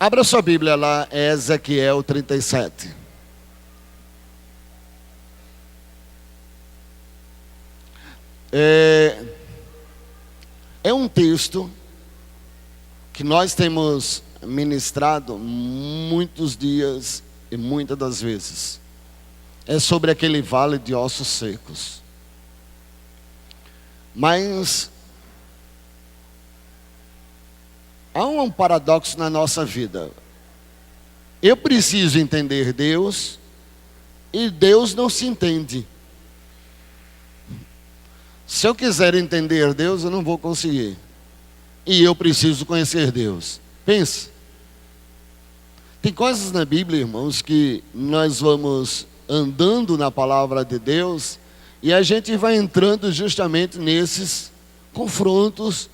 Abra sua Bíblia lá, é Ezequiel 37. É um texto que nós temos ministrado muitos dias e muitas das vezes. É sobre aquele vale de ossos secos. Mas há um paradoxo na nossa vida. Eu preciso entender Deus e Deus não se entende. Se eu quiser entender Deus, eu não vou conseguir. E eu preciso conhecer Deus. Pense. Tem coisas na Bíblia, irmãos, que nós vamos andando na palavra de Deus e a gente vai entrando justamente nesses confrontos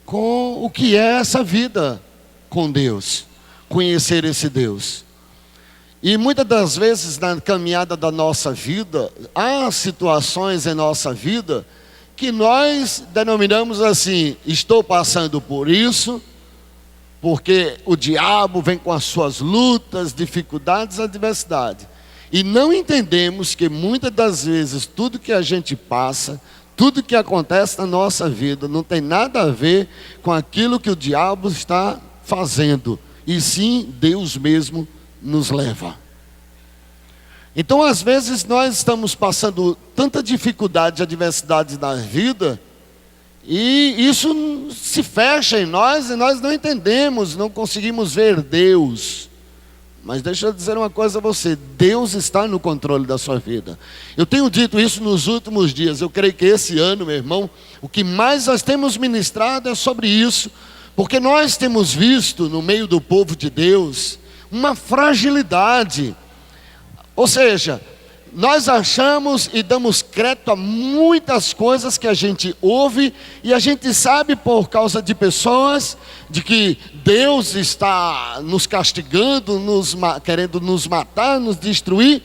com o que é essa vida com Deus, conhecer esse Deus. E muitas das vezes na caminhada da nossa vida, há situações em nossa vida que nós denominamos assim: estou passando por isso, porque o diabo vem com as suas lutas, dificuldades, adversidade. E não entendemos que muitas das vezes tudo que a gente passa, tudo que acontece na nossa vida não tem nada a ver com aquilo que o diabo está fazendo, e sim Deus mesmo nos leva. Então às vezes nós estamos passando tanta dificuldade e adversidade na vida, e isso se fecha em nós e nós não entendemos, não conseguimos ver Deus. Mas deixa eu dizer uma coisa a você: Deus está no controle da sua vida. Eu tenho dito isso nos últimos dias. Eu creio que esse ano, meu irmão, o que mais nós temos ministrado é sobre isso, porque nós temos visto no meio do povo de Deus uma fragilidade. Ou seja, nós achamos e damos crédito a muitas coisas que a gente ouve, e a gente sabe por causa de pessoas, de que Deus está nos castigando, querendo nos matar, nos destruir,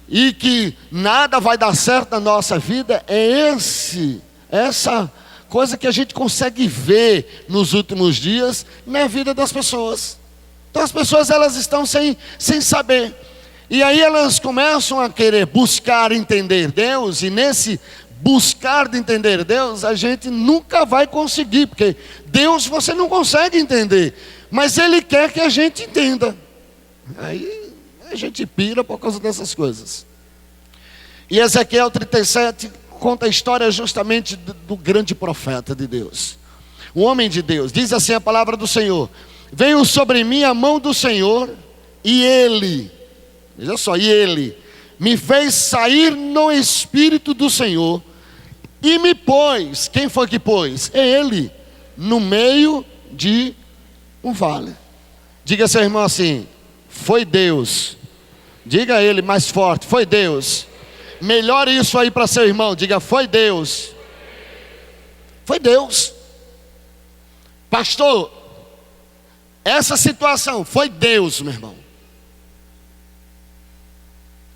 e que nada vai dar certo na nossa vida. É essa coisa que a gente consegue ver nos últimos dias na vida das pessoas. Então as pessoas, elas estão sem saber. E aí elas começam a querer buscar entender Deus, e nesse buscar de entender Deus, a gente nunca vai conseguir, porque Deus você não consegue entender, mas Ele quer que a gente entenda. Aí a gente pira por causa dessas coisas. E Ezequiel 37 conta a história justamente do grande profeta de Deus, o homem de Deus. Diz assim a palavra do Senhor: veio sobre mim a mão do Senhor, e Ele, veja só, e Ele me fez sair no Espírito do Senhor e me pôs. Quem foi que pôs? É Ele, no meio de um vale. Diga a seu irmão assim: foi Deus. Diga a ele mais forte: foi Deus. Melhore isso aí para seu irmão, diga: foi Deus. Foi Deus. Pastor, essa situação foi Deus, meu irmão.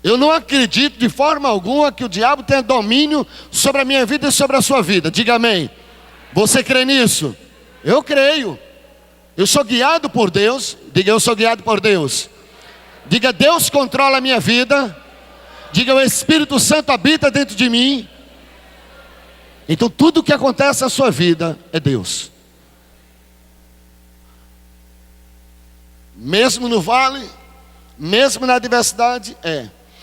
Eu não acredito de forma alguma que o diabo tenha domínio sobre a minha vida e sobre a sua vida. Diga amém. Você crê nisso? Eu creio. Eu sou guiado por Deus. Diga: eu sou guiado por Deus. Diga: Deus controla a minha vida. Diga: o Espírito Santo habita dentro de mim. Então tudo que acontece na sua vida é Deus. Mesmo no vale, mesmo na adversidade,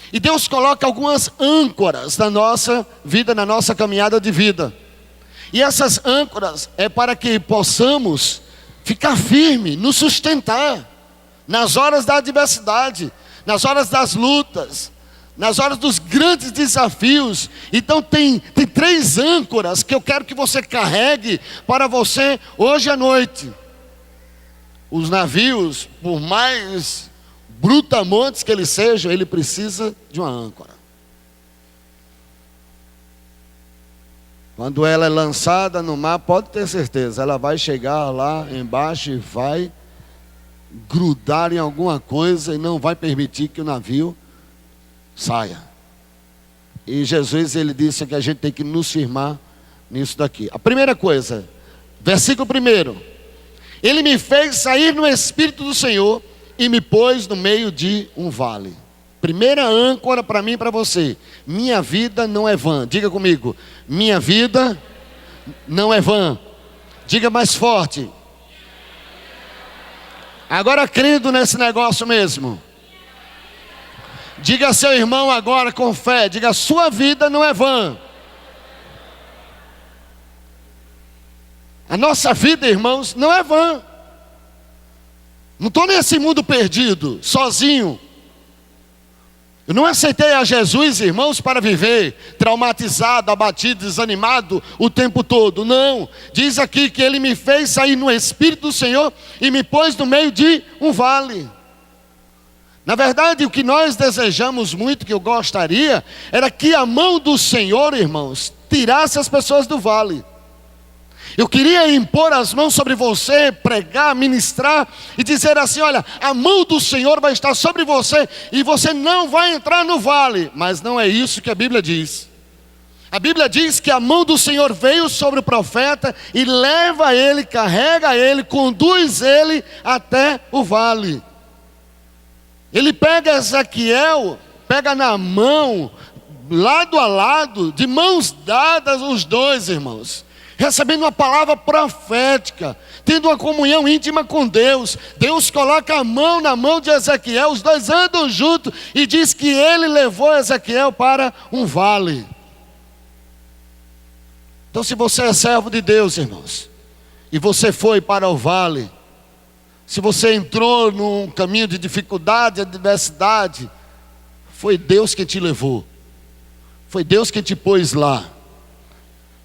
E Deus coloca algumas âncoras na nossa vida, na nossa caminhada de vida. E essas âncoras é para que possamos ficar firme, nos sustentar nas horas da adversidade, nas horas das lutas, nas horas dos grandes desafios. Então tem 3 âncoras que eu quero que você carregue para você hoje à noite. Os navios, por mais brutamontes que eles sejam, ele precisa de uma âncora. Quando ela é lançada no mar, pode ter certeza, ela vai chegar lá embaixo e vai grudar em alguma coisa e não vai permitir que o navio saia. E Jesus, ele disse que a gente tem que nos firmar nisso daqui. A primeira coisa, versículo 1: Ele me fez sair no Espírito do Senhor e me pôs no meio de um vale. Primeira âncora para mim e para você: minha vida não é vã. Diga comigo: minha vida não é vã. Diga mais forte. Agora crendo nesse negócio mesmo. Diga a seu irmão agora com fé. Diga: sua vida não é vã. A nossa vida, irmãos, não é vã. Não estou nesse mundo perdido, sozinho. Eu não aceitei a Jesus, irmãos, para viver traumatizado, abatido, desanimado o tempo todo. Não. Diz aqui que Ele me fez sair no Espírito do Senhor e me pôs no meio de um vale. Na verdade, o que nós desejamos muito, que eu gostaria, era que a mão do Senhor, irmãos, tirasse as pessoas do vale. Eu queria impor as mãos sobre você, pregar, ministrar e dizer assim: olha, a mão do Senhor vai estar sobre você e você não vai entrar no vale. Mas não é isso que a Bíblia diz. A Bíblia diz que a mão do Senhor veio sobre o profeta e leva ele, carrega ele, conduz ele até o vale. Ele pega Ezequiel, pega na mão, lado a lado, de mãos dadas os dois, irmãos, recebendo uma palavra profética, tendo uma comunhão íntima com Deus. Deus coloca a mão na mão de Ezequiel, os dois andam juntos e diz que ele levou Ezequiel para um vale. Então, se você é servo de Deus, irmãos, e você foi para o vale, se você entrou num caminho de dificuldade, adversidade, foi Deus que te levou, foi Deus que te pôs lá.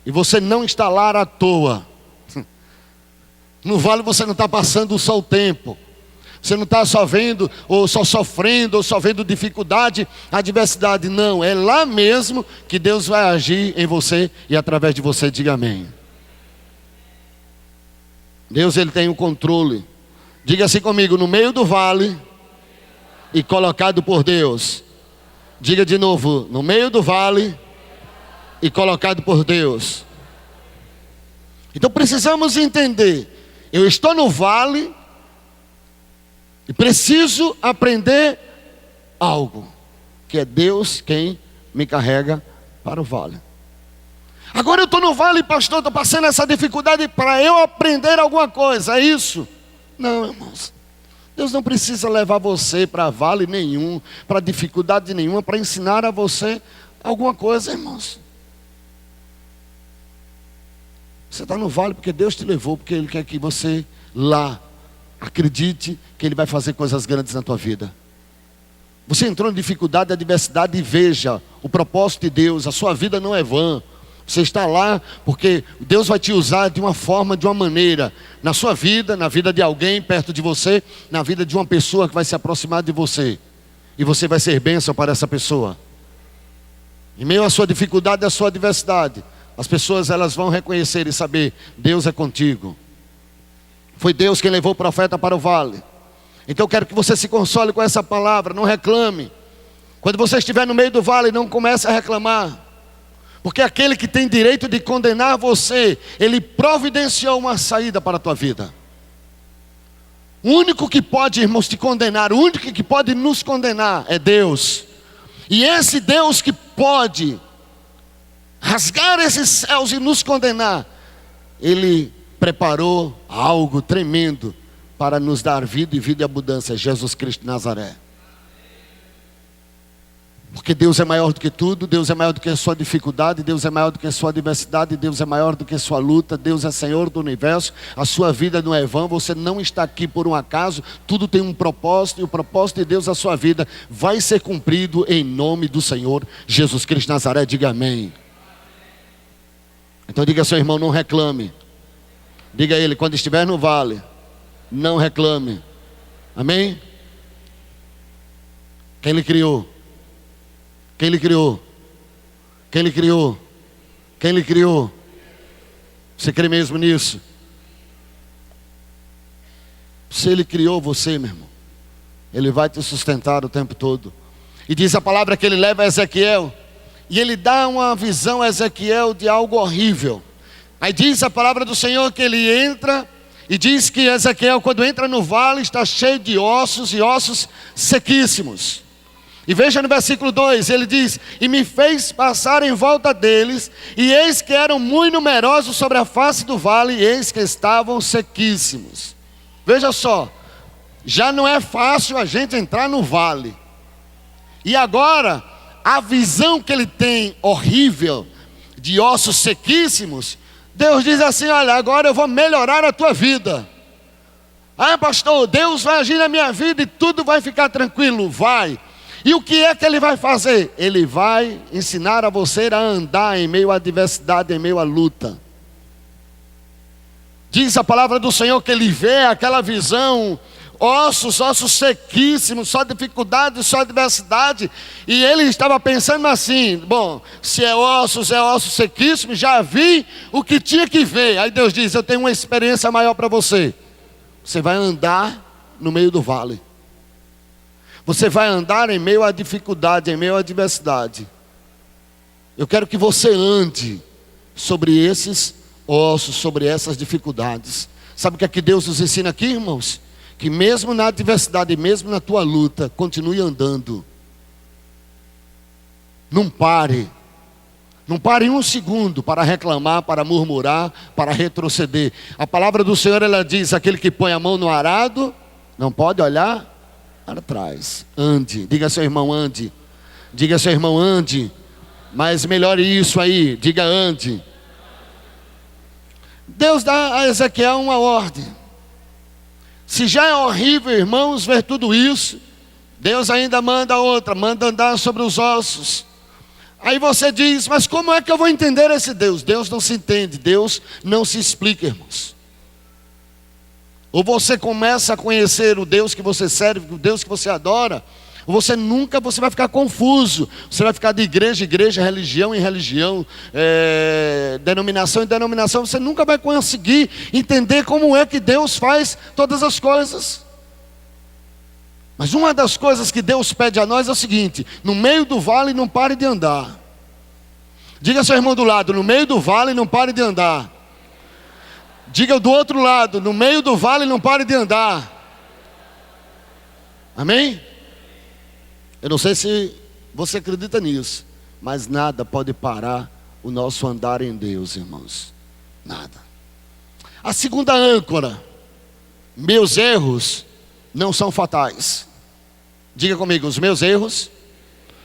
E você não está lá à toa. No vale você não está passando só o tempo. Você não está só vendo, ou só sofrendo, ou só vendo dificuldade, adversidade. Não, é lá mesmo que Deus vai agir em você e através de você. Diga amém. Deus, Ele tem o controle. Diga assim comigo: no meio do vale e colocado por Deus. Diga de novo: no meio do vale e colocado por Deus. Então precisamos entender: eu estou no vale e preciso aprender algo, que é Deus quem me carrega para o vale. Agora eu estou no vale, pastor, estou passando essa dificuldade para eu aprender alguma coisa, é isso? Não, irmãos. Deus não precisa levar você para vale nenhum, para dificuldade nenhuma, para ensinar a você alguma coisa, irmãos. Você está no vale porque Deus te levou, porque Ele quer que você lá acredite que Ele vai fazer coisas grandes na tua vida. Você entrou em dificuldade, adversidade, e veja o propósito de Deus. A sua vida não é vã. Você está lá porque Deus vai te usar de uma forma, de uma maneira, na sua vida, na vida de alguém perto de você, na vida de uma pessoa que vai se aproximar de você, e você vai ser bênção para essa pessoa. Em meio à sua dificuldade, à sua adversidade, as pessoas, elas vão reconhecer e saber: Deus é contigo. Foi Deus quem levou o profeta para o vale. Então eu quero que você se console com essa palavra. Não reclame. Quando você estiver no meio do vale, não comece a reclamar, porque aquele que tem direito de condenar você, ele providenciou uma saída para a tua vida. O único que pode, irmãos, te condenar, o único que pode nos condenar é Deus. E esse Deus que pode rasgar esses céus e nos condenar, Ele preparou algo tremendo para nos dar vida e vida e abundância: Jesus Cristo de Nazaré. Porque Deus é maior do que tudo, Deus é maior do que a sua dificuldade, Deus é maior do que a sua adversidade, Deus é maior do que a sua luta, Deus é Senhor do universo. A sua vida não é vã, você não está aqui por um acaso, tudo tem um propósito, e o propósito de Deus na sua vida vai ser cumprido em nome do Senhor Jesus Cristo de Nazaré. Diga amém. Então diga ao seu irmão: não reclame. Diga a ele: quando estiver no vale, não reclame. Amém? Quem lhe criou? Quem lhe criou? Quem lhe criou? Quem lhe criou? Você crê mesmo nisso? Se Ele criou você, meu irmão, Ele vai te sustentar o tempo todo. E diz a palavra que Ele leva a Ezequiel, e Ele dá uma visão a Ezequiel de algo horrível. Aí diz a palavra do Senhor que Ele entra E diz que Ezequiel, quando entra no vale, está cheio de ossos e ossos sequíssimos. E veja no versículo 2, ele diz: e me fez passar em volta deles, e eis que eram muito numerosos sobre a face do vale, e eis que estavam sequíssimos. Veja só, já não é fácil a gente entrar no vale. E agora, a visão que ele tem horrível, de ossos sequíssimos, Deus diz assim: olha, agora eu vou melhorar a tua vida. Ah, pastor, Deus vai agir na minha vida e tudo vai ficar tranquilo. Vai. E o que é que ele vai fazer? Ele vai ensinar a você a andar em meio à adversidade, em meio à luta. Diz a palavra do Senhor que ele vê aquela visão, ossos sequíssimos, só dificuldade, só adversidade. E ele estava pensando assim: bom, se é ossos sequíssimos, já vi o que tinha que ver. Aí Deus diz: eu tenho uma experiência maior para você. Você vai andar no meio do vale. Você vai andar em meio à dificuldade, em meio à adversidade. Eu quero que você ande sobre esses ossos, sobre essas dificuldades. Sabe o que é que Deus nos ensina aqui, irmãos? Que mesmo na adversidade, mesmo na tua luta, continue andando. Não pare. Não pare um segundo para reclamar, para murmurar, para retroceder. A palavra do Senhor, ela diz: aquele que põe a mão no arado não pode olhar para trás. Ande. Diga ao seu irmão: ande. Diga ao seu irmão: ande. Mas melhore isso aí. Diga: ande. Deus dá a Ezequiel uma ordem. Se já é horrível, irmãos, ver tudo isso, Deus ainda manda outra, manda andar sobre os ossos. Aí você diz: mas como é que eu vou entender esse Deus? Deus não se entende, Deus não se explica, irmãos. Ou você começa a conhecer o Deus que você serve, o Deus que você adora, ou você vai ficar confuso. Você vai ficar de igreja em igreja, religião em religião, denominação em denominação. Você nunca vai conseguir entender como é que Deus faz todas as coisas. Mas uma das coisas que Deus pede a nós é o seguinte: no meio do vale não pare de andar. Diga ao seu irmão do lado: no meio do vale não pare de andar. Diga do outro lado: no meio do vale não pare de andar. Amém? Eu não sei se você acredita nisso, mas nada pode parar o nosso andar em Deus, irmãos. Nada. A segunda âncora: meus erros não são fatais. Diga comigo: os meus erros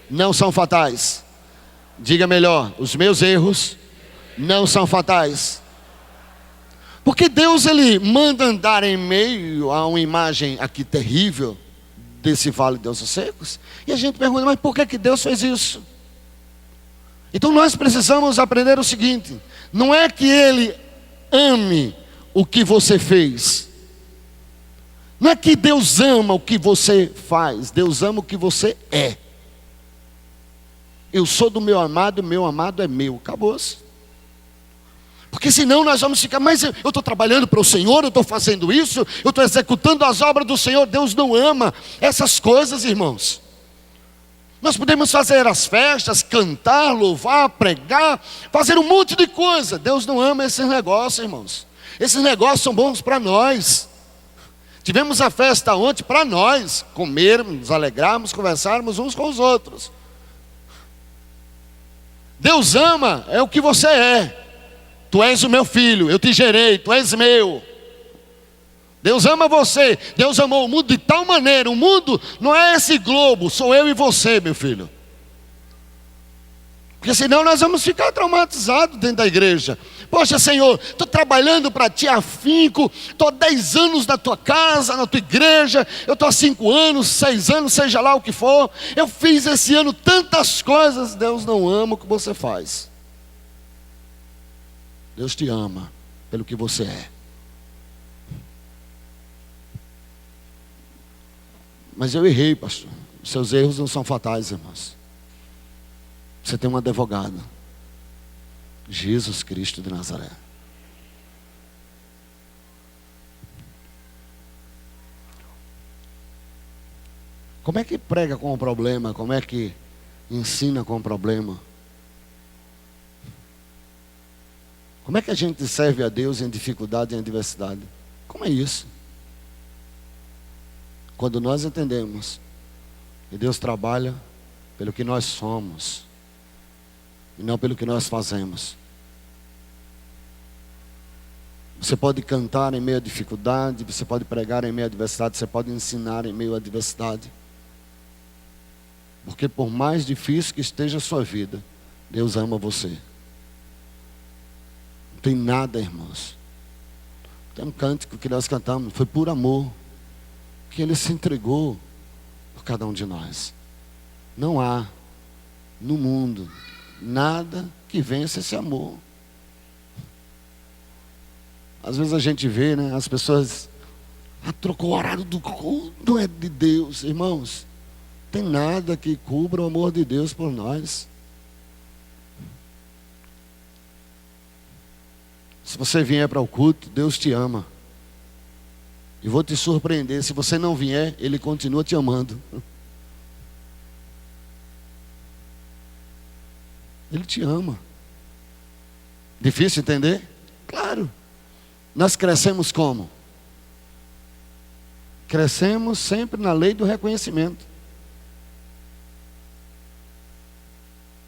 não são fatais. Diga melhor: os meus erros não são fatais. Porque Deus, ele manda andar em meio a uma imagem aqui terrível desse vale de ossos secos. E a gente pergunta: mas por que Deus fez isso? Então nós precisamos aprender o seguinte: não é que ele ame o que você fez. Não é que Deus ama o que você faz. Deus ama o que você é. Eu sou do meu amado é meu. Acabou-se. Porque senão nós vamos ficar: mas eu estou trabalhando para o Senhor, eu estou fazendo isso, eu estou executando as obras do Senhor. Deus não ama essas coisas, irmãos. Nós podemos fazer as festas, cantar, louvar, pregar, fazer um monte de coisa. Deus não ama esses negócios, irmãos. Esses negócios são bons para nós. Tivemos a festa ontem para nós comermos, nos alegrarmos, conversarmos uns com os outros. Deus ama é o que você é. Tu és o meu filho, eu te gerei, tu és meu. Deus ama você. Deus amou o mundo de tal maneira. O mundo não é esse globo, sou eu e você, meu filho. Porque senão nós vamos ficar traumatizados dentro da igreja. Poxa, Senhor, estou trabalhando para Ti afinco, estou há 10 anos na Tua casa, na Tua igreja, eu estou há 5 anos, 6 anos, seja lá o que for. Eu fiz esse ano tantas coisas. Deus não ama o que você faz. Deus te ama pelo que você é. Mas eu errei, pastor. Seus erros não são fatais, irmãos. Você tem um advogado, Jesus Cristo de Nazaré. Como é que prega com o problema? Como é que ensina com o problema? Como é que a gente serve a Deus em dificuldade e em adversidade? Como é isso? Quando nós entendemos que Deus trabalha pelo que nós somos e não pelo que nós fazemos. Você pode cantar em meio à dificuldade, você pode pregar em meio à adversidade, você pode ensinar em meio à adversidade. Porque por mais difícil que esteja a sua vida, Deus ama você. Não tem nada, irmãos. Tem um cântico que nós cantamos, foi por amor que Ele se entregou por cada um de nós. Não há no mundo nada que vença esse amor. Às vezes a gente vê, né, as pessoas, trocou o horário do culto, não é de Deus, irmãos. Tem nada que cubra o amor de Deus por nós. Se você vier para o culto, Deus te ama. E vou te surpreender, se você não vier, Ele continua te amando. Ele te ama. Difícil entender? Claro. Nós crescemos como? Crescemos sempre na lei do reconhecimento.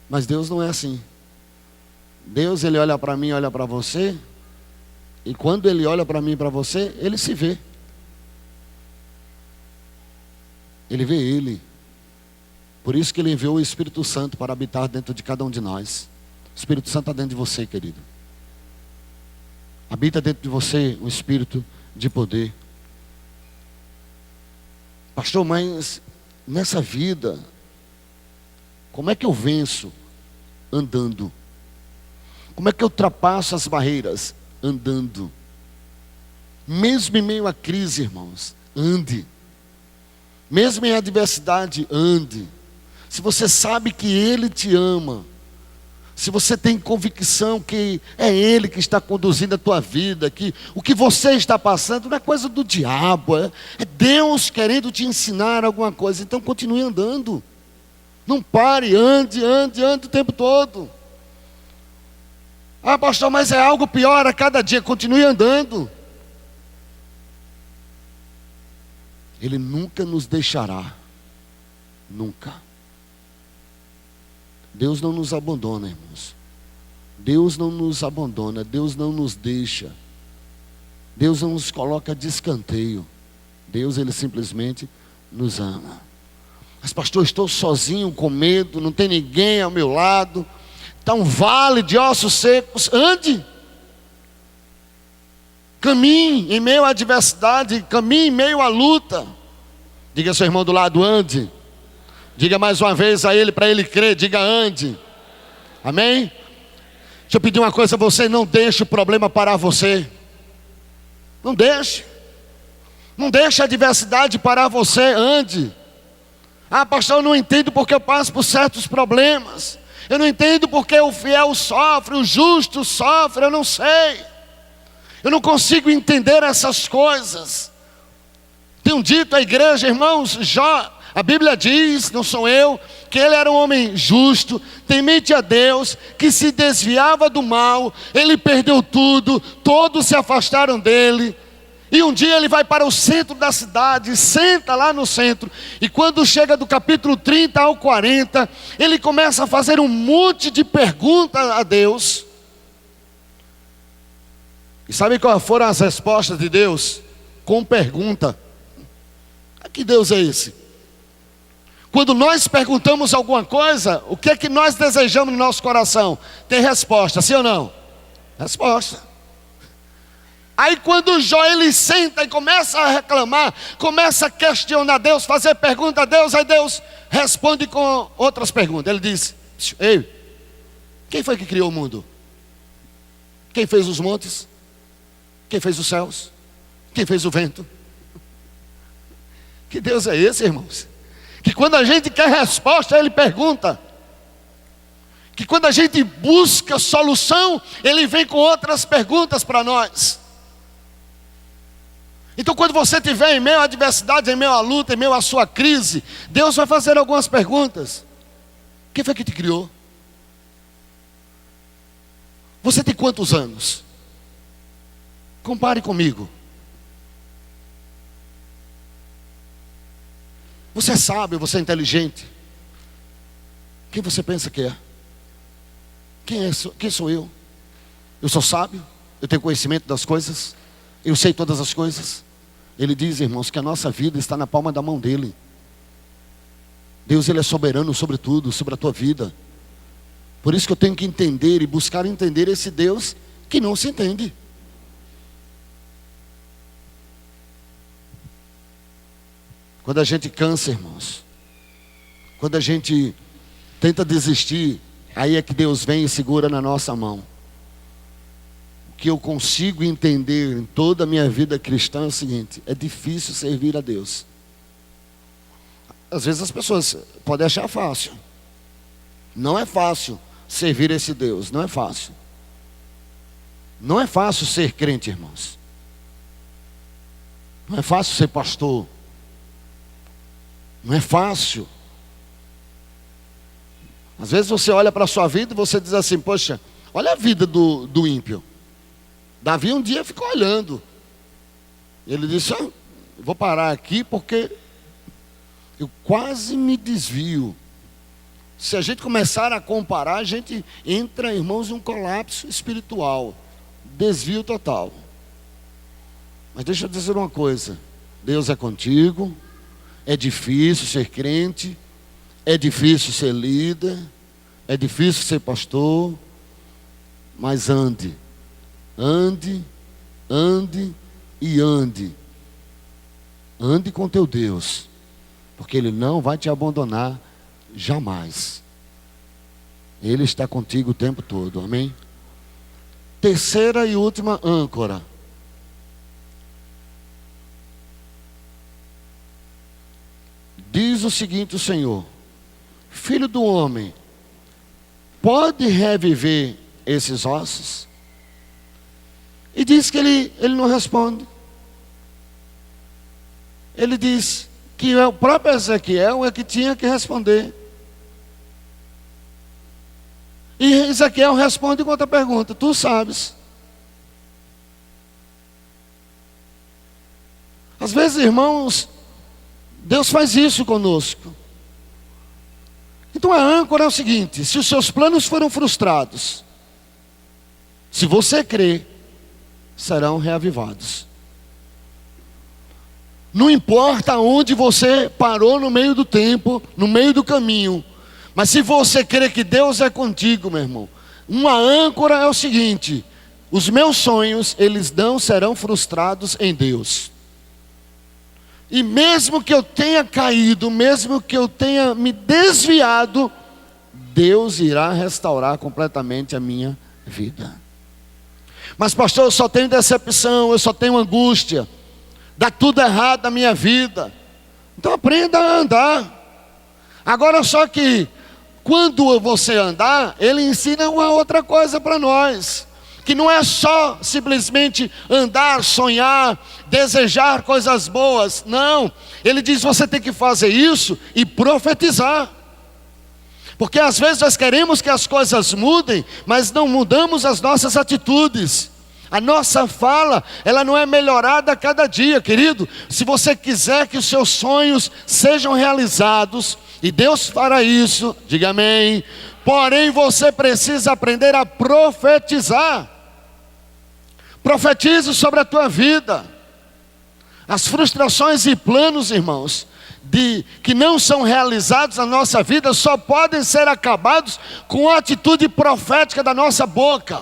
Mas Deus não é assim. Deus, Ele olha para mim, olha para você, e quando Ele olha para mim e para você, Ele se vê. Ele vê Ele. Por isso que Ele enviou o Espírito Santo para habitar dentro de cada um de nós. O Espírito Santo está dentro de você, querido. Habita dentro de você um espírito de poder. Pastor, mas nessa vida, como é que eu venço? Andando. Como é que eu ultrapasso as barreiras? Andando. Mesmo em meio à crise, irmãos, ande. Mesmo em adversidade, ande. Se você sabe que Ele te ama, se você tem convicção que é Ele que está conduzindo a tua vida, que o que você está passando não é coisa do diabo, é Deus querendo te ensinar alguma coisa, então continue andando. Não pare, ande o tempo todo. Pastor, mas é algo pior a cada dia, continue andando. Ele nunca nos deixará, nunca. Deus não nos abandona, irmãos. Deus não nos abandona, Deus não nos deixa. Deus não nos coloca de escanteio. Deus, Ele simplesmente nos ama. Mas pastor, estou sozinho, com medo, não tem ninguém ao meu lado. Está um vale de ossos secos. Ande. Caminhe em meio à adversidade, caminhe em meio à luta. Diga ao seu irmão do lado, ande. Diga mais uma vez a ele, para ele crer, diga ande. Amém? Deixa eu pedir uma coisa a você, não deixe o problema parar você. Não deixe. Não deixe a adversidade parar você, ande. Pastor, eu não entendo porque eu passo por certos problemas. Eu não entendo porque o fiel sofre, o justo sofre, eu não sei. Eu não consigo entender essas coisas. Tenho dito à igreja, irmãos, a Bíblia diz, não sou eu, que ele era um homem justo, temente a Deus, que se desviava do mal, ele perdeu tudo, todos se afastaram dele. E um dia ele vai para o centro da cidade, senta lá no centro, e quando chega do capítulo 30 ao 40, ele começa a fazer um monte de perguntas a Deus. E sabe quais foram as respostas de Deus? Com pergunta. Que Deus é esse? Quando nós perguntamos alguma coisa, o que é que nós desejamos no nosso coração? Tem resposta, sim ou não? Resposta. Aí quando Jó ele senta e começa a reclamar, começa a questionar Deus, fazer pergunta a Deus, aí Deus responde com outras perguntas. Ele diz: ei, quem foi que criou o mundo? Quem fez os montes? Quem fez os céus? Quem fez o vento? Que Deus é esse, irmãos? Que quando a gente quer resposta, Ele pergunta. Que quando a gente busca solução, Ele vem com outras perguntas para nós. Então quando você estiver em meio à adversidade, em meio à luta, em meio à sua crise, Deus vai fazer algumas perguntas. Quem foi que te criou? Você tem quantos anos? Compare comigo. Você é sábio, você é inteligente. Quem você pensa que é? Quem sou eu? Eu sou sábio? Eu tenho conhecimento das coisas? Eu sei todas as coisas? Ele diz, irmãos, que a nossa vida está na palma da mão dele. Deus, ele é soberano sobre tudo, sobre a tua vida. Por isso que eu tenho que entender e buscar entender esse Deus que não se entende. Quando a gente cansa, irmãos, quando a gente tenta desistir, aí é que Deus vem e segura na nossa mão. O que eu consigo entender em toda a minha vida cristã é o seguinte: é difícil servir a Deus. Às vezes as pessoas podem achar fácil. Não é fácil servir esse Deus, não é fácil. Não é fácil ser crente, irmãos. Não é fácil ser pastor. Não é fácil. Às vezes você olha para a sua vida e você diz assim: poxa, olha a vida do ímpio. Davi um dia ficou olhando. Ele disse: vou parar aqui porque eu quase me desvio. Se a gente começar a comparar, a gente entra, irmãos, em um colapso espiritual. Desvio total. Mas deixa eu dizer uma coisa: Deus é contigo. É difícil ser crente, é difícil ser líder, é difícil ser pastor, mas ande e ande. Ande com teu Deus, porque Ele não vai te abandonar jamais. Ele está contigo o tempo todo, amém? Terceira e última âncora. Diz o seguinte o Senhor: Filho do homem, pode reviver esses ossos? E diz que ele não responde. Ele diz que o próprio Ezequiel é que tinha que responder. E Ezequiel responde com outra pergunta: tu sabes. Às vezes, irmãos, Deus faz isso conosco. Então a âncora é o seguinte: se os seus planos foram frustrados, se você crê, serão reavivados. Não importa onde você parou no meio do tempo, no meio do caminho, mas se você crê que Deus é contigo, meu irmão, uma âncora é o seguinte: os meus sonhos, eles não serão frustrados em Deus. E mesmo que eu tenha caído, mesmo que eu tenha me desviado, Deus irá restaurar completamente a minha vida. Mas pastor, eu só tenho decepção, eu só tenho angústia, dá tudo errado na minha vida. Então aprenda a andar. Agora só que quando você andar, ele ensina uma outra coisa para nós, que não é só simplesmente andar, sonhar, desejar coisas boas. Não, ele diz: você tem que fazer isso e profetizar. Porque às vezes nós queremos que as coisas mudem, mas não mudamos as nossas atitudes. A nossa fala, ela não é melhorada a cada dia, querido. Se você quiser que os seus sonhos sejam realizados, e Deus fará isso, diga amém. Porém você precisa aprender a profetizar. Profetize sobre a tua vida. As frustrações e planos, irmãos, que não são realizados na nossa vida, só podem ser acabados com a atitude profética da nossa boca.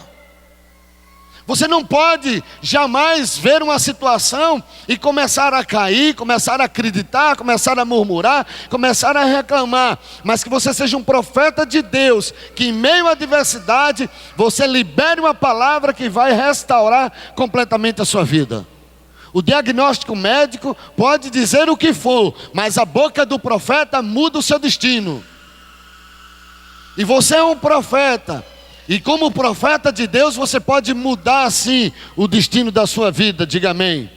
Você não pode jamais ver uma situação e começar a cair, começar a acreditar, começar a murmurar, começar a reclamar. Mas que você seja um profeta de Deus, que em meio à adversidade, você libere uma palavra que vai restaurar completamente a sua vida. O diagnóstico médico pode dizer o que for, mas a boca do profeta muda o seu destino. E você é um profeta. E como profeta de Deus, você pode mudar assim o destino da sua vida. Diga amém.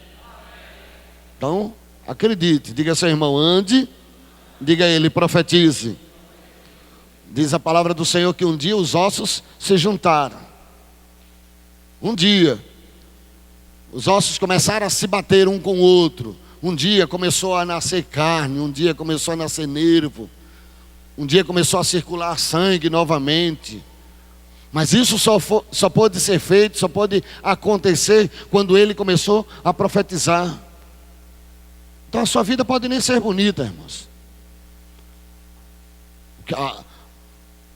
Então, acredite. Diga ao seu irmão: ande. Diga a ele: profetize. Diz a palavra do Senhor que um dia os ossos se juntaram. Um dia os ossos começaram a se bater um com o outro. um dia começou a nascer carne, um dia começou a nascer nervo, um dia começou a circular sangue novamente. Mas isso só pode ser feito, só pode acontecer quando ele começou a profetizar. Então a sua vida pode nem ser bonita, irmãos.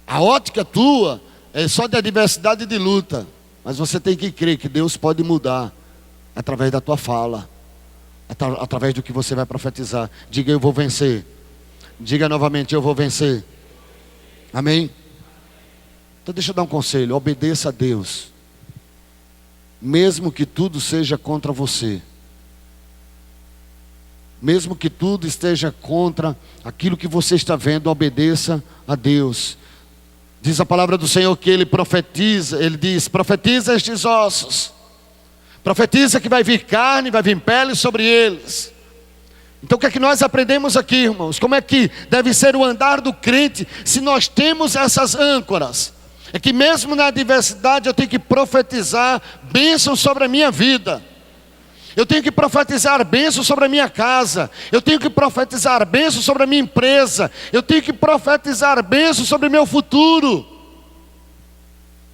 A ótica tua é só de adversidade e de luta. Mas você tem que crer que Deus pode mudar através da tua fala, através do que você vai profetizar. Diga: eu vou vencer. Diga novamente: eu vou vencer. Amém? Então deixa eu dar um conselho: obedeça a Deus, mesmo que tudo seja contra você, mesmo que tudo esteja contra aquilo que você está vendo. Obedeça a Deus. Diz a palavra do Senhor que Ele profetiza. Ele diz: profetiza estes ossos, profetiza que vai vir carne, vai vir pele sobre eles. Então o que é que nós aprendemos aqui, irmãos? Como é que deve ser o andar do crente se nós temos essas âncoras? É que mesmo na adversidade eu tenho que profetizar bênção sobre a minha vida. Eu tenho que profetizar bênção sobre a minha casa. Eu tenho que profetizar bênção sobre a minha empresa. Eu tenho que profetizar bênção sobre o meu futuro.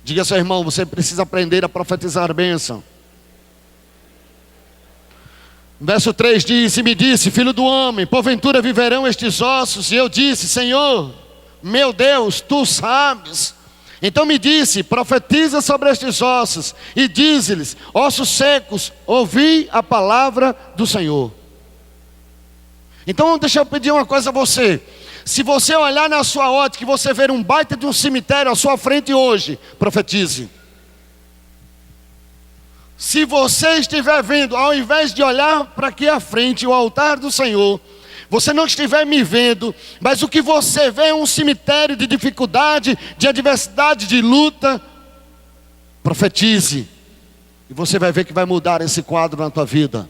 Diga ao seu irmão: você precisa aprender a profetizar bênção. Verso 3 diz: e me disse, filho do homem, porventura viverão estes ossos? E eu disse: Senhor, meu Deus, tu sabes. Então me disse: profetiza sobre estes ossos e dize-lhes: ossos secos, ouvi a palavra do Senhor. Então deixa eu pedir uma coisa a você. Se você olhar na sua ótica e você ver um baita de um cemitério à sua frente hoje, profetize. Se você estiver vendo, ao invés de olhar para aqui à frente, o altar do Senhor, você não estiver me vendo, mas o que você vê é um cemitério de dificuldade, de adversidade, de luta, profetize. E você vai ver que vai mudar esse quadro na tua vida.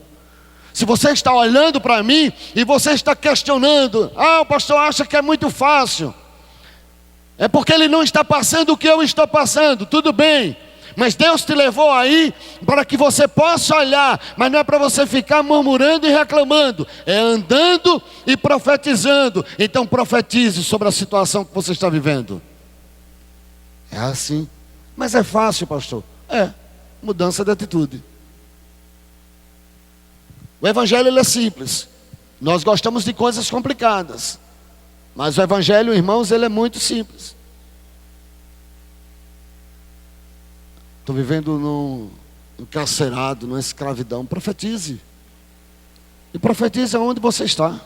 Se você está olhando para mim e você está questionando: o pastor acha que é muito fácil. É porque ele não está passando o que eu estou passando. Tudo bem. Mas Deus te levou aí para que você possa olhar, mas não é para você ficar murmurando e reclamando, é andando e profetizando. Então profetize sobre a situação que você está vivendo. É assim. Mas é fácil, pastor? É, mudança de atitude. O evangelho ele é simples. Nós gostamos de coisas complicadas, mas o evangelho, irmãos, ele é muito simples. Estou vivendo encarcerado, numa escravidão. Profetize. E profetize aonde você está.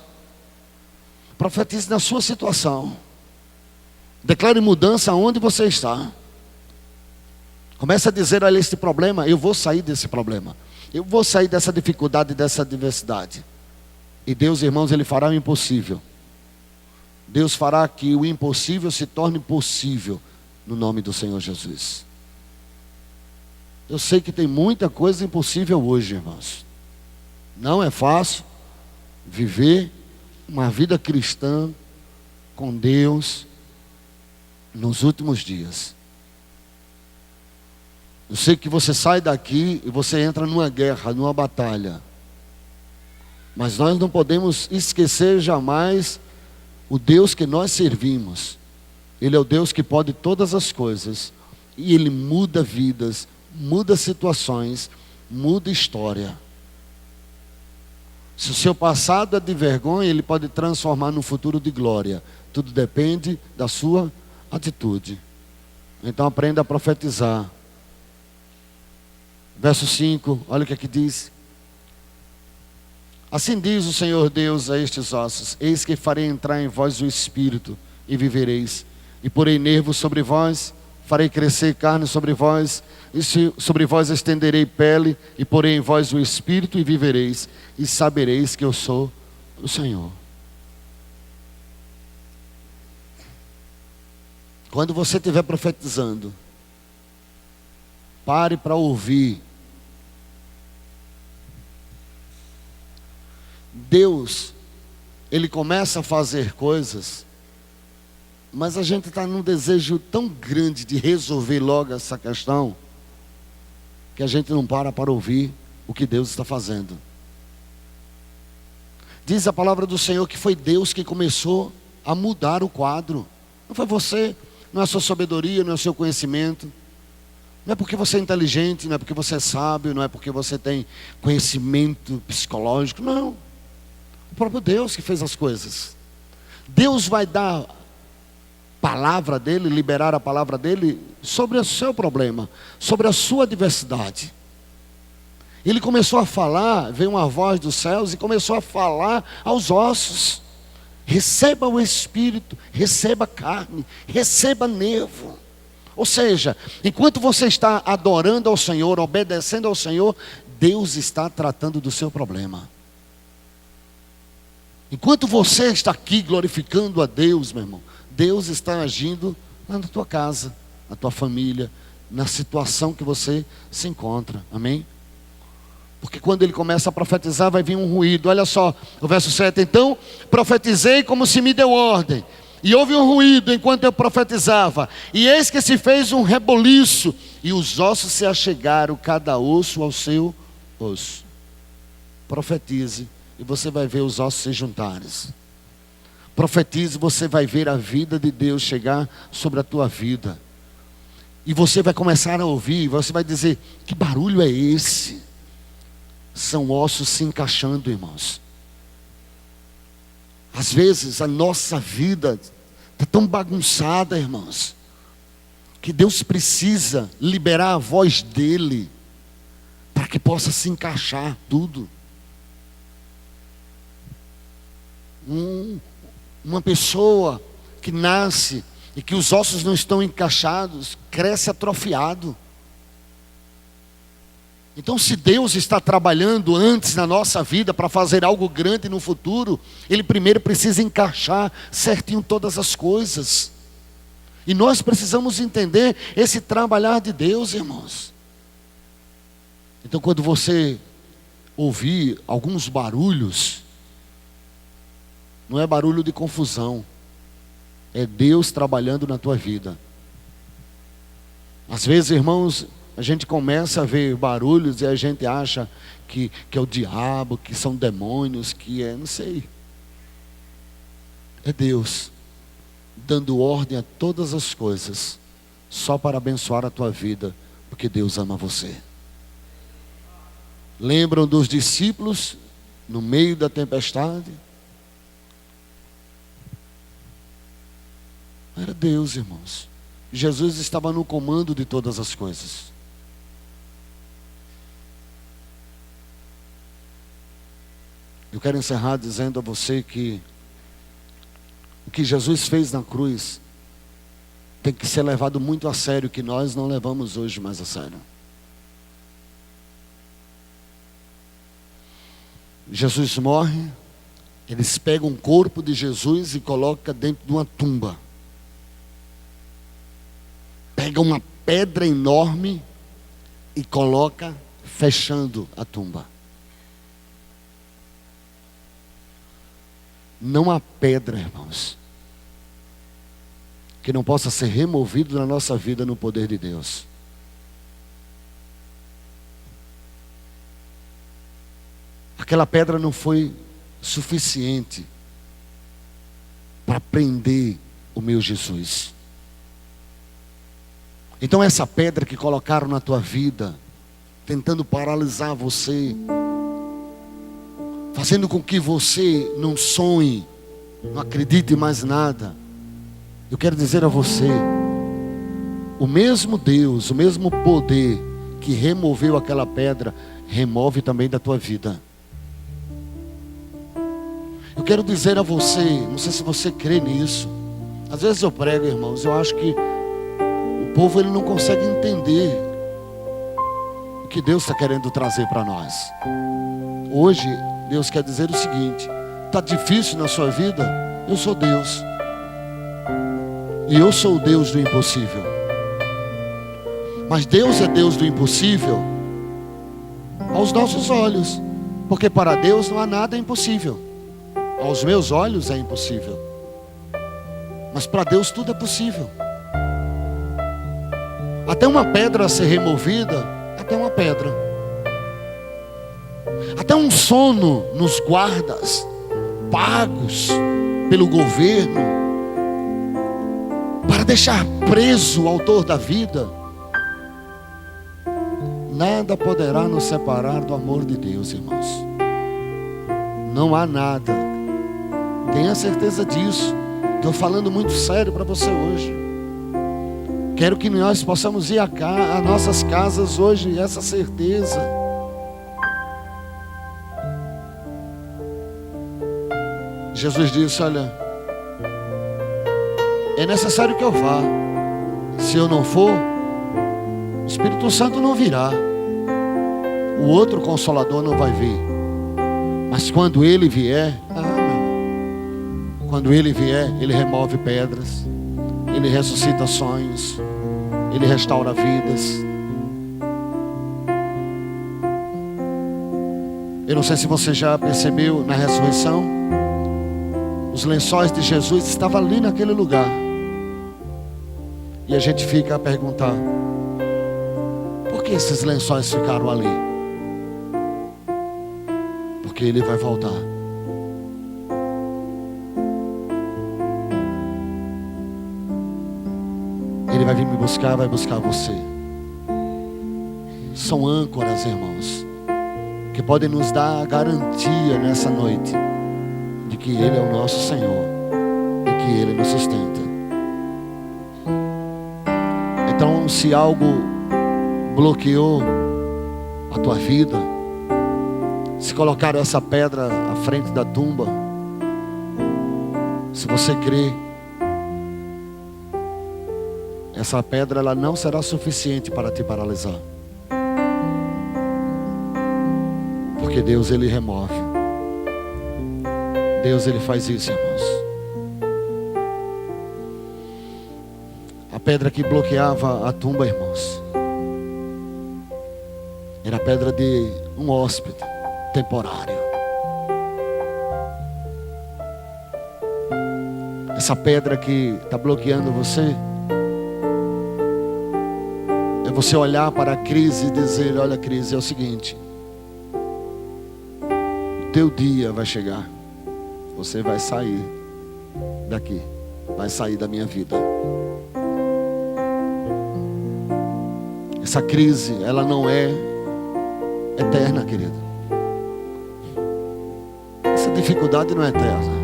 Profetize na sua situação. Declare mudança aonde você está. Comece a dizer: olha, este problema, eu vou sair desse problema. Eu vou sair dessa dificuldade, dessa adversidade. E Deus, irmãos, Ele fará o impossível. Deus fará que o impossível se torne possível, no nome do Senhor Jesus. Eu sei que tem muita coisa impossível hoje, irmãos. Não é fácil viver uma vida cristã com Deus nos últimos dias. Eu sei que você sai daqui e você entra numa guerra, numa batalha. Mas nós não podemos esquecer jamais o Deus que nós servimos. Ele é o Deus que pode todas as coisas. E Ele muda vidas, muda situações, muda história. Se o seu passado é de vergonha, Ele pode transformar no futuro de glória. Tudo depende da sua atitude. Então aprenda a profetizar. Verso 5, olha o que aqui diz: assim diz o Senhor Deus a estes ossos: eis que farei entrar em vós o Espírito, e vivereis, e porei nervos sobre vós, farei crescer carne sobre vós, e sobre vós estenderei pele, e porei em vós o Espírito, e vivereis, e sabereis que eu sou o Senhor. Quando você estiver profetizando, pare para ouvir. Deus, Ele começa a fazer coisas, mas a gente está num desejo tão grande de resolver logo essa questão, que a gente não para ouvir o que Deus está fazendo. Diz a palavra do Senhor que foi Deus que começou a mudar o quadro. Não foi você, não é a sua sabedoria, não é o seu conhecimento. Não é porque você é inteligente, não é porque você é sábio, não é porque você tem conhecimento psicológico. Não. O próprio Deus que fez as coisas. Deus vai dar a palavra dele, liberar a palavra dele sobre o seu problema, sobre a sua adversidade. Ele começou a falar, veio uma voz dos céus e começou a falar aos ossos. Receba o Espírito, receba a carne, receba nervo. Ou seja, enquanto você está adorando ao Senhor, obedecendo ao Senhor, Deus está tratando do seu problema. Enquanto você está aqui glorificando a Deus, meu irmão, Deus está agindo lá na tua casa, na tua família, na situação que você se encontra. Amém? Porque quando ele começa a profetizar, vai vir um ruído. Olha só, o verso 7. Então, profetizei como se me deu ordem. E houve um ruído enquanto eu profetizava. E eis que se fez um reboliço. E os ossos se achegaram, cada osso ao seu osso. Profetize, e você vai ver os ossos se juntarem. Profetize, você vai ver a vida de Deus chegar sobre a tua vida. E você vai começar a ouvir, você vai dizer, que barulho é esse? São ossos se encaixando, irmãos. Às vezes a nossa vida está tão bagunçada, irmãos, que Deus precisa liberar a voz dEle, para que possa se encaixar tudo. Uma pessoa que nasce e que os ossos não estão encaixados, cresce atrofiado. Então, se Deus está trabalhando antes na nossa vida para fazer algo grande no futuro, Ele primeiro precisa encaixar certinho todas as coisas. E nós precisamos entender esse trabalhar de Deus, irmãos. Então, quando você ouvir alguns barulhos, não é barulho de confusão, é Deus trabalhando na tua vida. Às vezes, irmãos, a gente começa a ver barulhos e a gente acha que é o diabo, que são demônios, que é, não sei. É Deus dando ordem a todas as coisas, só para abençoar a tua vida, porque Deus ama você. Lembram dos discípulos no meio da tempestade? Era Deus, irmãos. Jesus estava no comando de todas as coisas. Eu quero encerrar dizendo a você que o que Jesus fez na cruz tem que ser levado muito a sério, que nós não levamos hoje mais a sério. Jesus morre, eles pegam o corpo de Jesus e colocam dentro de uma tumba. Pegam uma pedra enorme e coloca fechando a tumba. Não há pedra, irmãos, que não possa ser removido na nossa vida no poder de Deus. Aquela pedra não foi suficiente para prender o meu Jesus. Então essa pedra que colocaram na tua vida, tentando paralisar você, fazendo com que você não sonhe, não acredite em mais nada, eu quero dizer a você, o mesmo Deus, o mesmo poder que removeu aquela pedra, remove também da tua vida. Eu quero dizer a você, não sei se você crê nisso, às vezes eu prego, irmãos, eu acho que o povo ele não consegue entender o que Deus está querendo trazer para nós. Hoje Deus quer dizer o seguinte: está difícil na sua vida? Eu sou Deus, e eu sou o Deus do impossível. Mas Deus é Deus do impossível aos nossos olhos, porque para Deus não há nada impossível. Aos meus olhos é impossível, mas para Deus tudo é possível. Até uma pedra ser removida, até uma pedra. Até um sono nos guardas, pagos pelo governo para deixar preso o autor da vida, nada poderá nos separar do amor de Deus, irmãos. Não há nada. Tenha certeza disso. Estou falando muito sério para você hoje. Quero que nós possamos ir a nossas casas hoje, essa certeza. Jesus disse: olha, é necessário que eu vá. Se eu não for, o Espírito Santo não virá, o outro Consolador não vai vir. Mas quando Ele vier, quando Ele vier, Ele remove pedras, Ele ressuscita sonhos, Ele restaura vidas. Eu não sei se você já percebeu, na ressurreição, os lençóis de Jesus estavam ali naquele lugar. E a gente fica a perguntar: por que esses lençóis ficaram ali? Porque Ele vai voltar. Ele vai vir me buscar, vai buscar você. São âncoras, irmãos, que podem nos dar a garantia nessa noite de que Ele é o nosso Senhor e que Ele nos sustenta. Então, se algo bloqueou a tua vida, se colocaram essa pedra à frente da tumba, se você crê, essa pedra ela não será suficiente para te paralisar. Porque Deus, Ele remove. Deus, Ele faz isso, irmãos. A pedra que bloqueava a tumba, irmãos, era a pedra de um hóspede temporário. Essa pedra que está bloqueando você, é você olhar para a crise e dizer: olha, crise, é o seguinte, o teu dia vai chegar, você vai sair daqui, vai sair da minha vida. Essa crise, ela não é eterna, querido. Essa dificuldade não é eterna.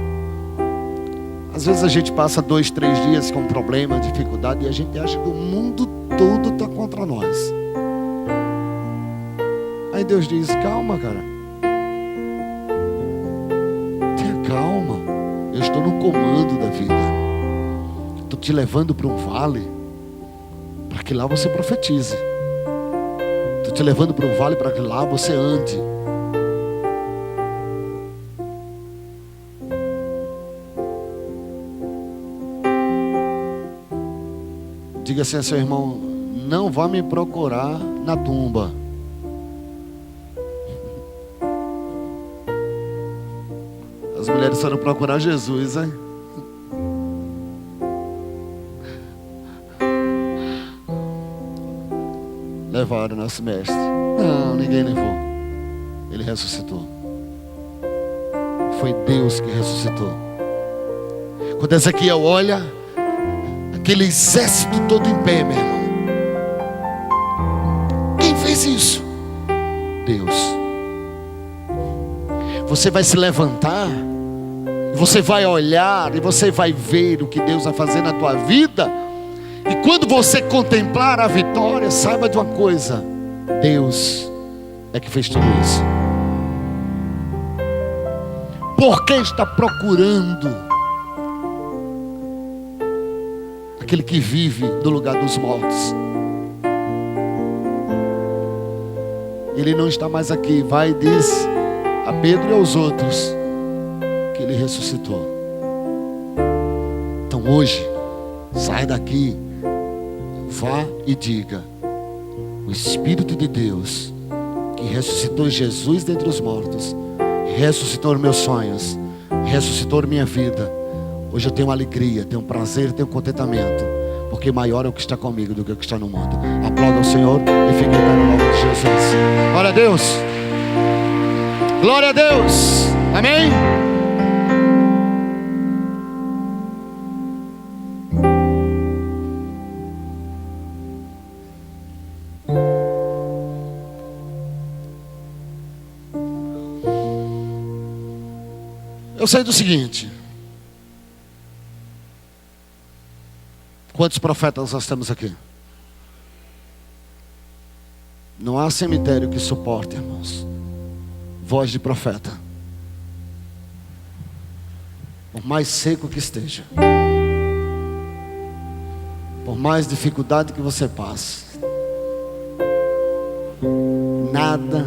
Às vezes a gente passa 2, 3 dias com problema, dificuldade, e a gente acha que o mundo todo está contra nós. Aí Deus diz: calma, cara, tenha calma, eu estou no comando da vida. Estou te levando para um vale, para que lá você profetize. Estou te levando para um vale, para que lá você ande. Diga assim a seu irmão: não vá me procurar na tumba. As mulheres foram procurar Jesus, hein? Levaram nosso mestre. Não, ninguém levou. Ele ressuscitou. Foi Deus que ressuscitou. Quando Ezequiel olha aquele exército todo em pé, meu irmão, quem fez isso? Deus. Você vai se levantar, você vai olhar e você vai ver o que Deus vai fazer na tua vida. E quando você contemplar a vitória, saiba de uma coisa: Deus é que fez tudo isso. Por que está procurando aquele que vive no lugar dos mortos? Ele não está mais aqui. Vai e diz a Pedro e aos outros que Ele ressuscitou. Então hoje, sai daqui, vá e diga: o Espírito de Deus que ressuscitou Jesus dentre os mortos, ressuscitou meus sonhos, ressuscitou minha vida. Hoje eu tenho alegria, tenho prazer, tenho contentamento, porque maior é o que está comigo do que o que está no mundo. Aplauda ao Senhor e fique no nome de Jesus. Glória a Deus. Glória a Deus. Amém. Eu sei do seguinte: quantos profetas nós temos aqui? Não há cemitério que suporte, irmãos, voz de profeta. Por mais seco que esteja, por mais dificuldade que você passe, nada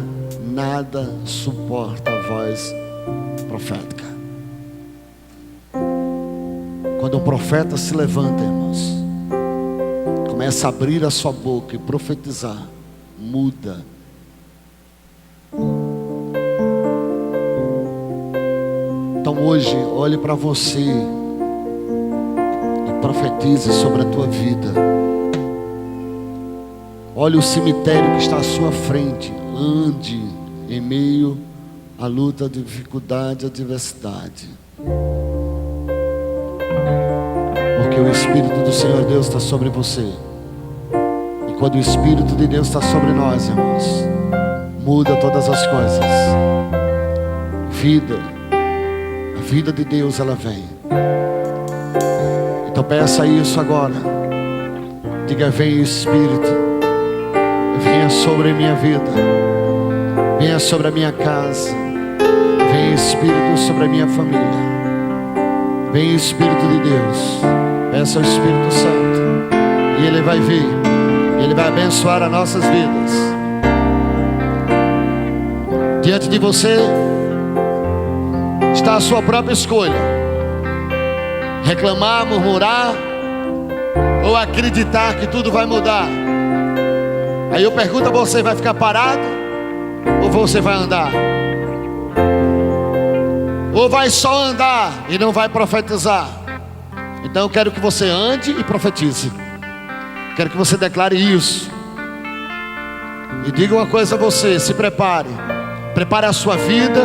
suporta a voz profética. Quando um profeta se levanta, irmãos, começa a abrir a sua boca e profetizar, muda. Então hoje, olhe para você e profetize sobre a tua vida. Olhe o cemitério que está à sua frente. Ande em meio à luta, à dificuldade, à adversidade. Porque o Espírito do Senhor Deus está sobre você. E quando o Espírito de Deus está sobre nós, irmãos, muda todas as coisas. A vida de Deus, ela vem. Então peça isso agora. Diga: vem Espírito, venha sobre a minha vida, venha sobre a minha casa, venha Espírito sobre a minha família, venha Espírito de Deus. Peça ao Espírito Santo, e Ele vai vir, Ele vai abençoar as nossas vidas. Diante de você está a sua própria escolha: reclamar, murmurar, ou acreditar que tudo vai mudar. Aí eu pergunto a você: vai ficar parado? Ou você vai andar? Ou vai só andar e não vai profetizar? Então eu quero que você ande e profetize. Quero que você declare isso. E diga uma coisa a você: se prepare. Prepare a sua vida,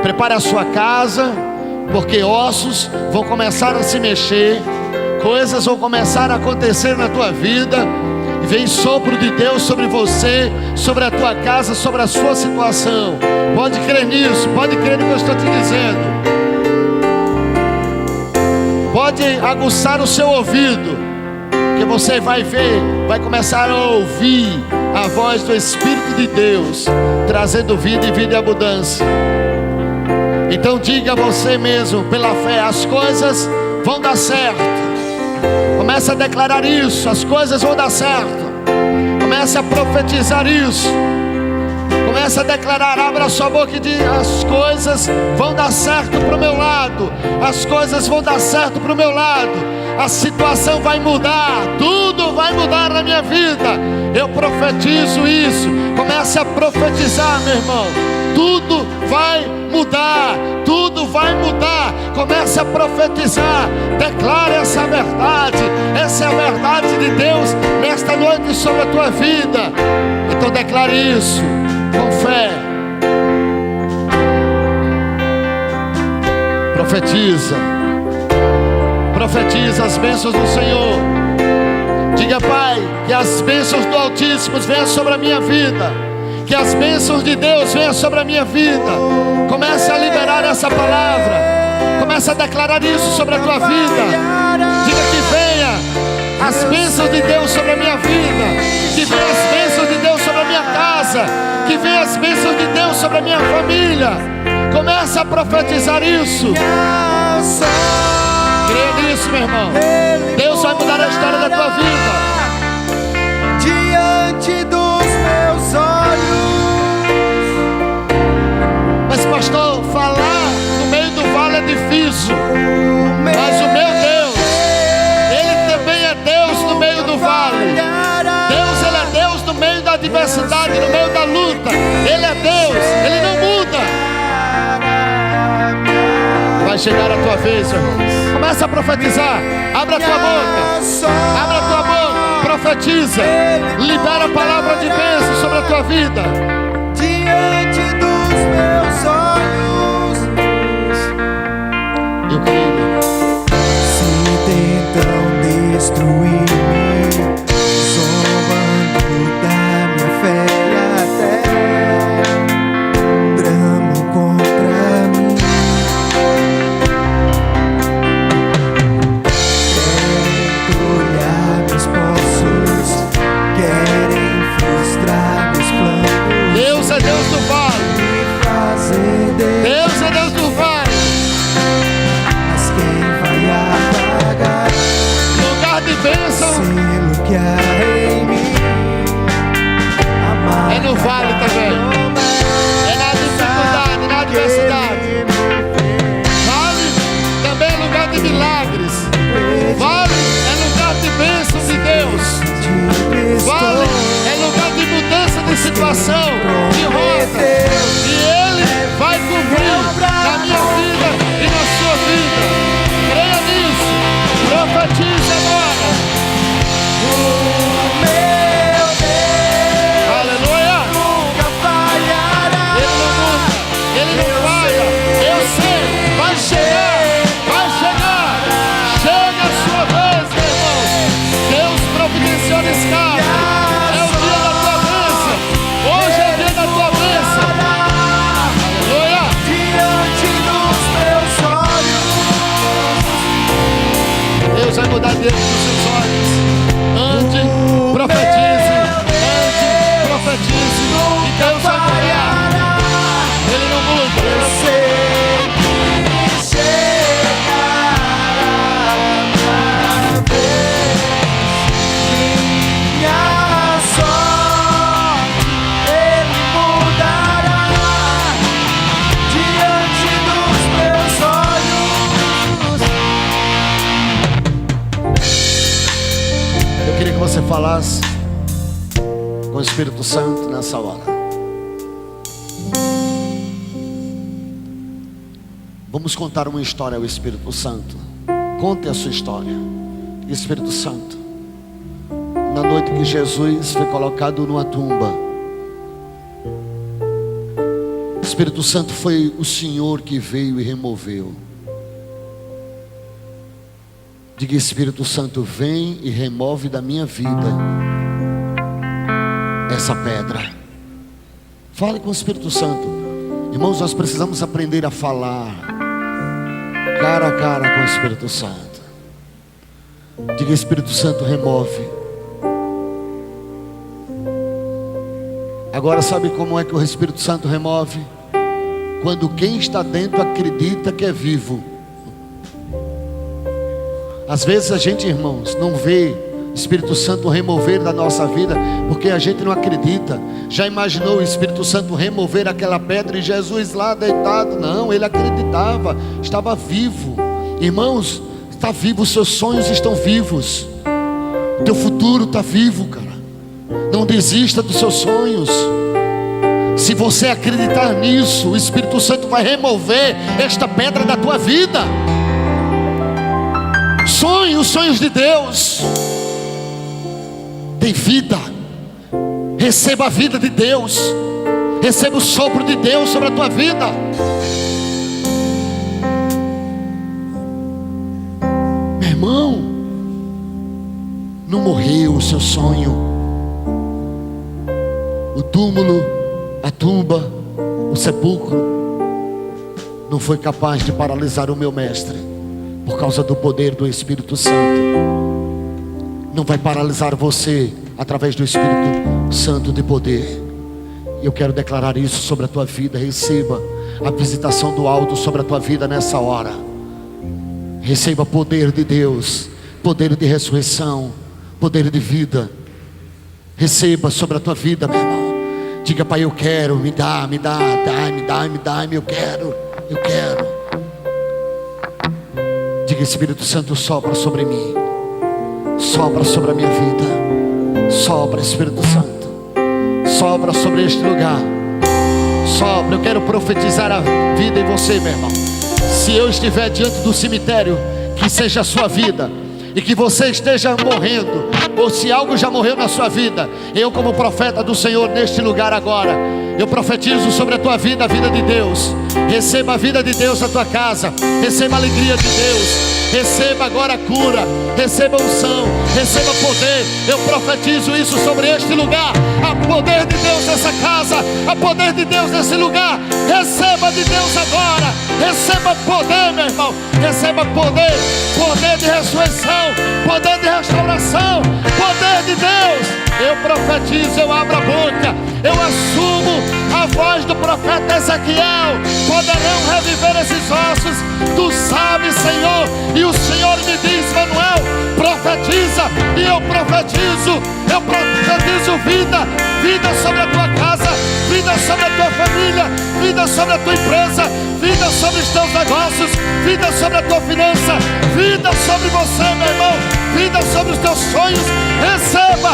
prepare a sua casa, porque ossos vão começar a se mexer, coisas vão começar a acontecer na tua vida. E vem sopro de Deus sobre você, sobre a tua casa, sobre a sua situação. Pode crer nisso, pode crer no que eu estou te dizendo. Pode aguçar o seu ouvido, que você vai ver, vai começar a ouvir a voz do Espírito de Deus, trazendo vida e vida em abundância. Então diga a você mesmo, pela fé: as coisas vão dar certo. Comece a declarar isso: as coisas vão dar certo. Comece a profetizar isso. Comece a declarar, abra a sua boca e diga: as coisas vão dar certo para o meu lado. As coisas vão dar certo para o meu lado. A situação vai mudar, tudo vai mudar na minha vida. Eu profetizo isso. Comece a profetizar, meu irmão. Tudo vai mudar, tudo vai mudar. Comece a profetizar. Declare essa verdade. Essa é a verdade de Deus nesta noite sobre a tua vida. Então declare isso com fé. Profetiza. Profetiza as bênçãos do Senhor. Diga: Pai, que as bênçãos do Altíssimo venham sobre a minha vida. Que as bênçãos de Deus venham sobre a minha vida. Comece a liberar essa palavra. Comece a declarar isso sobre a tua vida. Diga que venha as bênçãos de Deus sobre a minha vida. Que venha as bênçãos de Deus sobre a minha casa. Que venha as bênçãos de Deus sobre a minha família. Comece a profetizar isso. Creia nisso, meu irmão. Deus vai mudar a história da tua vida. Diante dos meus olhos. Mas pastor, falar no meio do vale é difícil. Mas o meu Deus, Ele também é Deus no meio do vale. Deus, Ele é Deus no meio da adversidade, no meio da luta. Ele é Deus, Ele não muda. Vai chegar a tua vez, irmãos. Começa a profetizar. Abra a tua boca. Abra a tua boca. Profetiza. Libera a palavra de bênção sobre a tua vida. Diante dos meus olhos. Eu creio. Se tentam destruir-me, zombando da minha fé até tramam contra mim. milagres. Vale é lugar de bênção de Deus. Vale é lugar de mudança de situação, de rota. E Ele vai cumprir na minha vida e na sua vida. Creia nisso. Profetize agora. Meu Deus Aleluia. nunca falhará. Ele não muda, Ele não falha. Eu sei, vai chegar, vai chegar. Chega a sua vez, meu irmão. Deus providenciou escada. É o dia da tua bênção. Hoje é o dia da tua bênção. Aleluia. Diante dos meus olhos, Deus vai mudar diante dos seus olhos. Ande, profetize, profetize. E Deus vai mudar. Ele não muda. eu sei que chegará minha vez. Minha sorte Ele mudará diante dos meus olhos. Eu queria que você falasse com o Espírito Santo nessa hora. Vamos contar uma história ao Espírito Santo. Conte a sua história. Espírito Santo, na noite que Jesus foi colocado numa tumba, Espírito Santo, foi o Senhor que veio e removeu. Diga: Espírito Santo, vem e remove da minha vida essa pedra. Fale com o Espírito Santo. Irmãos, nós precisamos aprender a falar cara a cara com o Espírito Santo. Diga: Espírito Santo, remove. Agora, sabe como é que o Espírito Santo remove? Quando quem está dentro acredita que é vivo. Às vezes a gente, irmãos, não vê Espírito Santo remover da nossa vida porque a gente não acredita. Já imaginou o Espírito Santo remover aquela pedra e Jesus lá deitado? Não, ele acreditava, estava vivo. Irmãos, está vivo, os seus sonhos estão vivos, o teu futuro está vivo, cara. Não desista dos seus sonhos. Se você acreditar nisso, o Espírito Santo vai remover esta pedra da tua vida. Sonhe os sonhos de Deus. Tem vida. Receba a vida de Deus. Receba o sopro de Deus sobre a tua vida. Meu irmão, não morreu o seu sonho. O túmulo, a tumba, o sepulcro não foi capaz de paralisar o meu mestre, por causa do poder do Espírito Santo. Não vai paralisar você através do Espírito Santo de poder. Eu quero declarar isso sobre a tua vida. Receba a visitação do alto sobre a tua vida nessa hora. Receba poder de Deus, poder de ressurreição, poder de vida. Receba sobre a tua vida, meu irmão. Diga: Pai, eu quero, me dá, eu quero. Diga: Espírito Santo, sopra sobre mim, sopra sobre a minha vida, sopra, Espírito Santo, sopra sobre este lugar, sopra. Eu quero profetizar a vida em você, meu irmão. Se eu estiver diante do cemitério, que seja a sua vida, e que você esteja morrendo, ou se algo já morreu na sua vida, eu, como profeta do Senhor neste lugar agora, eu profetizo sobre a tua vida, a vida de Deus. Receba a vida de Deus na tua casa. Receba a alegria de Deus. Receba agora a cura. Receba unção. Receba poder. Eu profetizo isso sobre este lugar. Há poder de Deus nessa casa. Há poder de Deus nesse lugar. Receba de Deus agora. Receba poder, meu irmão. Receba poder. Poder de ressurreição. Poder de restauração. Poder de Deus. Eu profetizo, eu abro a boca, eu assumo a voz do profeta Ezequiel. Poderão reviver esses ossos. Tu sabes, Senhor. E o Senhor me diz: Manuel, profetiza. E eu profetizo vida, vida sobre a tua casa, vida vida sobre a tua família, vida sobre a tua empresa, vida sobre os teus negócios, vida sobre a tua finança, vida sobre você, meu irmão, vida sobre os teus sonhos. Receba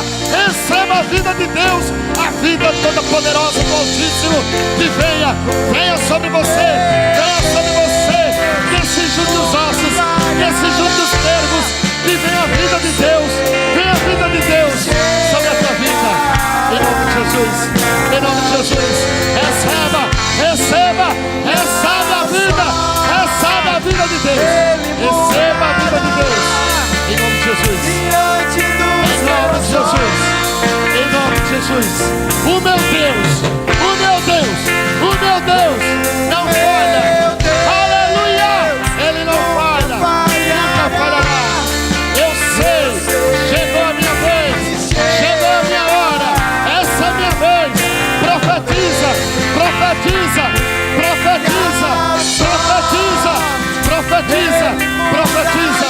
a vida de Deus, a vida toda poderosa do Altíssimo, que venha sobre você, que se junte os ossos, que se junte os nervos, que venha a vida de Deus, venha a vida de Deus sobre a tua vida, em nome de Jesus, em nome de Jesus. Receba a vida de Deus, receba a vida de Deus, em nome de Jesus, em nome de Jesus, em nome de Jesus. O meu Deus não falha, aleluia, Ele não falha, nunca falhará. Eu sei, chegou a minha vez, chegou a minha hora, essa é a minha vez. Profetiza, profetiza, profetiza, profetiza, profetiza, profetiza,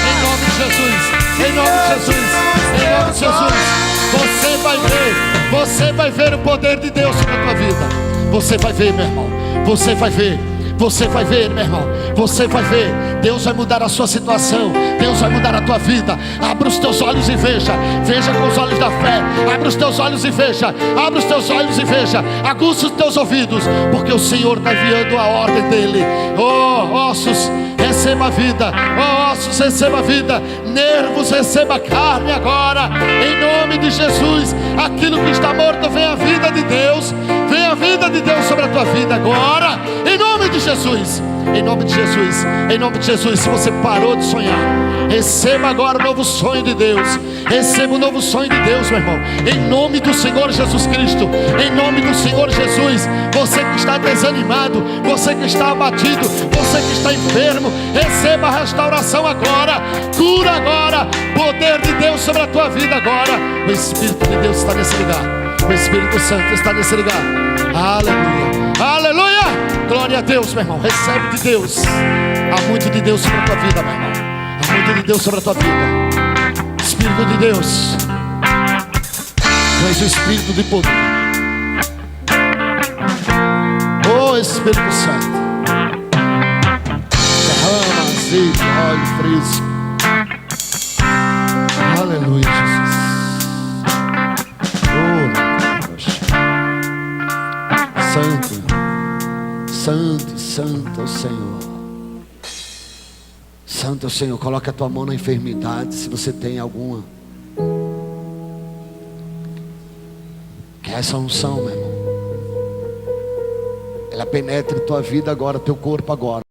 em nome de Jesus, em nome de Jesus, em nome de Jesus. Você vai ver o poder de Deus sobre a tua vida. Você vai ver, meu irmão, você vai ver. Você vai ver, meu irmão, você vai ver. Deus vai mudar a sua situação, Deus vai mudar a tua vida. Abra os teus olhos e veja, veja com os olhos da fé. Abra os teus olhos e veja, abra os teus olhos e veja. Aguça os teus ouvidos, porque o Senhor está enviando a ordem dele. Oh, ossos, receba a vida. Oh, ossos, receba a vida. Nervos, receba carne agora, em nome de Jesus. Aquilo que está morto, vem a vida de Deus. Vem a vida de Deus sobre a tua vida agora, em nome de Jesus, em nome de Jesus, em nome de Jesus. Se você parou de sonhar, receba agora o novo sonho de Deus. Receba o novo sonho de Deus, meu irmão, em nome do Senhor Jesus Cristo, em nome do Senhor Jesus. Você que está desanimado, você que está abatido, você que está enfermo, receba a restauração agora, cura agora, poder de Deus sobre a tua vida agora. O Espírito de Deus está nesse lugar. O Espírito Santo está nesse lugar. Aleluia, aleluia. Glória a Deus, meu irmão. Recebe de Deus. Há muito de Deus sobre a tua vida, meu irmão. Há muito de Deus sobre a tua vida. Espírito de Deus, tu és o Espírito de poder. Oh, Espírito Santo, derrama azeite, óleo fresco. Aleluia, Jesus. Santo, santo é o Senhor. Santo é o Senhor. Coloca a tua mão na enfermidade, se você tem alguma. Que essa unção, meu irmão, ela penetre tua vida agora, teu corpo agora.